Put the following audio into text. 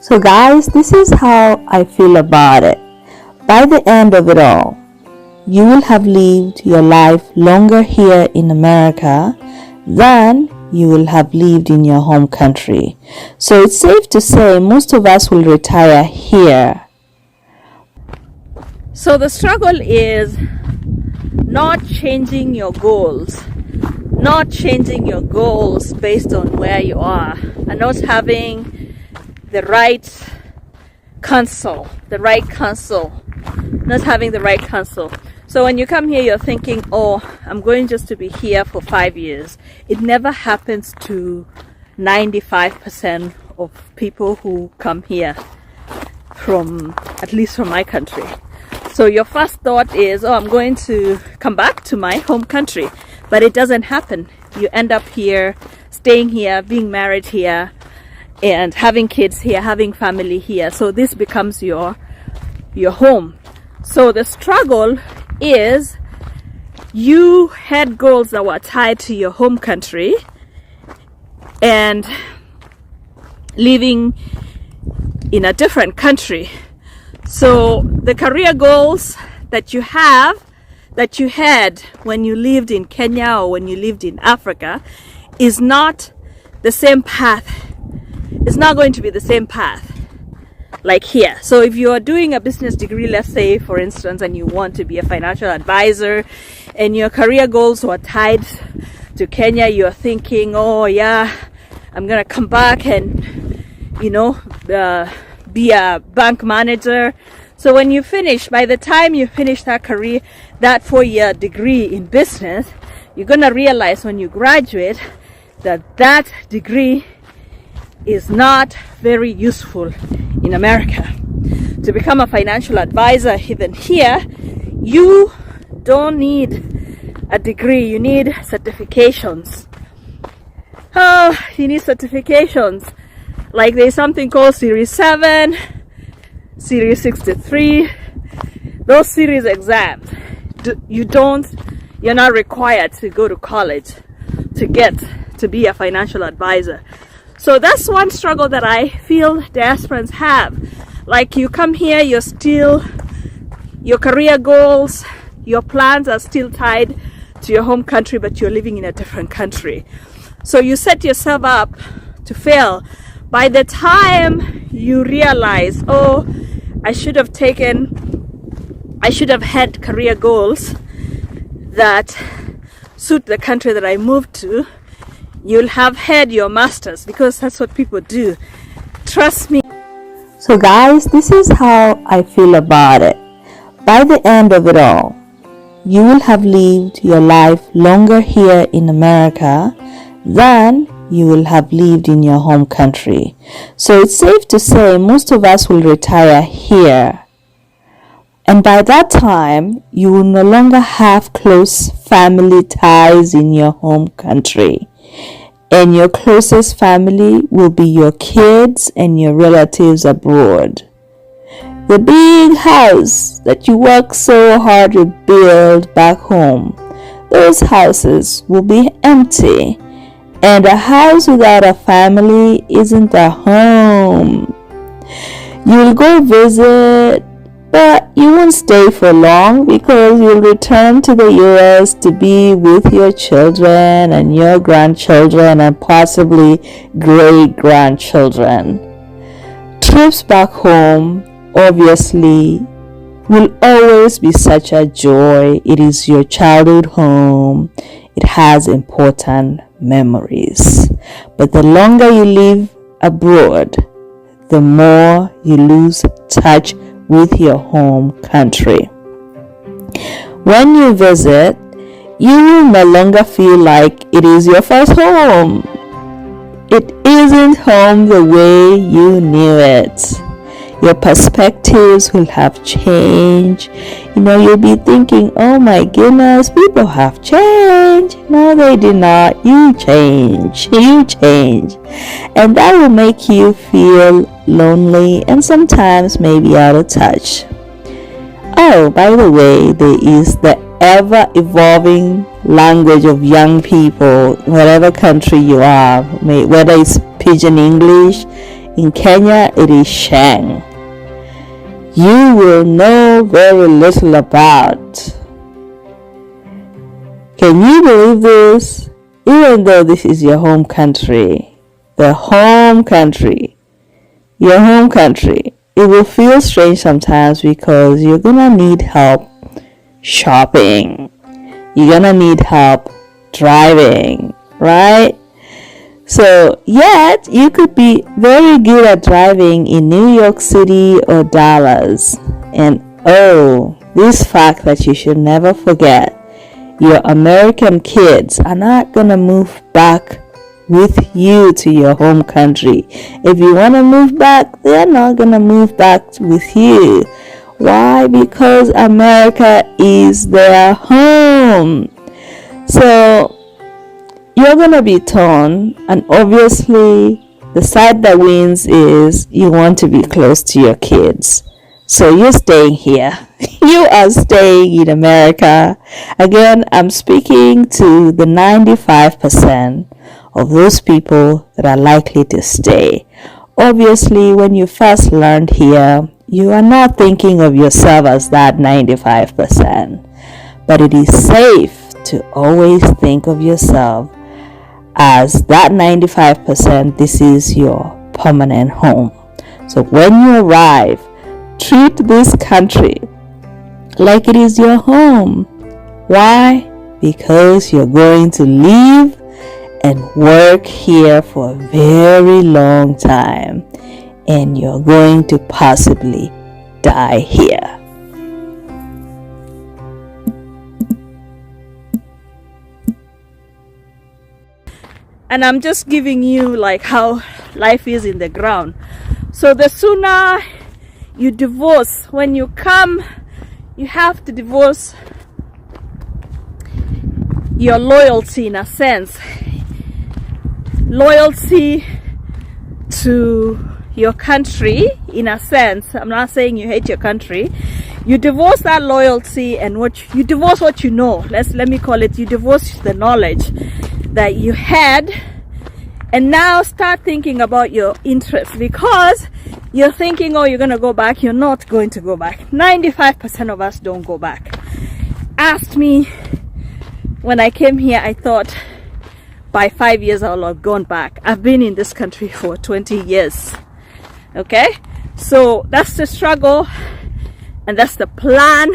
So guys, this is how I feel about it. By the end of it all, you will have lived your life longer here in America than you will have lived in your home country. So it's safe to say most of us will retire here. So the struggle is not changing your goals. Not changing your goals based on where you are, and not having the right counsel, not having the right counsel. So when you come here, you're thinking, oh, I'm going just to be here for 5 years. It never happens to 95% of people who come here at least from my country. So your first thought is, oh, I'm going to come back to my home country. But it doesn't happen. You end up here, staying here, being married here, and having kids here, having family here. So this becomes your home. So the struggle is you had goals that were tied to your home country and living in a different country. So the career goals that you had when you lived in Kenya or when you lived in Africa is not the same path. It's not going to be the same path like here. So if you are doing a business degree, let's say for instance, and you want to be a financial advisor and your career goals were tied to Kenya, you're thinking, oh yeah, I'm gonna come back and be a bank manager. So when you finish, by the time you finish that career, that 4-year degree in business, you're gonna realize when you graduate that degree is not very useful in America. To become a financial advisor, even here, you don't need a degree, you need certifications. Oh, you need certifications. Like there's something called Series 7, Series 63, those series exams. You're not required to go to college to be a financial advisor. So that's one struggle that I feel diasporans have. Like you come here, your career goals, your plans are still tied to your home country, but you're living in a different country. So you set yourself up to fail. By the time you realize, oh, I should have had career goals that suit the country that I moved to, you'll have had your masters, because that's what people do. Trust me. So guys, this is how I feel about it. By the end of it all, you will have lived your life longer here in America than you will have lived in your home country. So it's safe to say most of us will retire here. And by that time, you will no longer have close family ties in your home country. And your closest family will be your kids and your relatives abroad. The big house that you work so hard to build back home, those houses will be empty. And a house without a family isn't a home. You'll go visit, but you won't stay for long because you'll return to the US to be with your children and your grandchildren and possibly great-grandchildren. Trips back home, obviously, will always be such a joy. It is your childhood home. It has important memories. But the longer you live abroad, the more you lose touch with your home country. When you visit, you will no longer feel like it is your first home. It isn't home the way you knew it. Your perspectives will have changed. You'll be thinking, oh my goodness, people have changed. No, they did not. You change. And that will make you feel lonely and sometimes maybe out of touch. Oh, by the way, there is the ever-evolving language of young people, whatever country you are, whether it's Pidgin English, In Kenya, it is Sheng. You will know very little about. Can you believe this? Even though this is your home country, your home country, it will feel strange sometimes because you're gonna need help shopping. You're gonna need help driving, right? So, yet you could be very good at driving in New York City or Dallas. And oh, this fact that you should never forget, your American kids are not gonna move back with you to your home country. If you want to move back, they're not gonna move back with you. Why? Because America is their home. So you're gonna be torn, and obviously the side that wins is you want to be close to your kids. So you're staying here. You are staying in America. Again, I'm speaking to the 95% of those people that are likely to stay. Obviously, when you first learned here, you are not thinking of yourself as that 95%. But it is safe to always think of yourself as that 95%. This is your permanent home. So when you arrive, treat this country like it is your home. Why? Because you're going to live and work here for a very long time, and you're going to possibly die here. And I'm just giving you like how life is in the ground. So the sooner you divorce, when you come, you have to divorce your loyalty, in a sense. Loyalty to your country, in a sense. I'm not saying you hate your country. You divorce that loyalty, and you divorce what you know. Let me call it, you divorce the knowledge that you had, and now start thinking about your interests, because you're thinking, oh, you're going to go back. You're not going to go back. 95% of us don't go back. Asked me, when I came here, I thought by 5 years I'll have gone back. I've been in this country for 20 years. Okay? So that's the struggle, and that's the plan.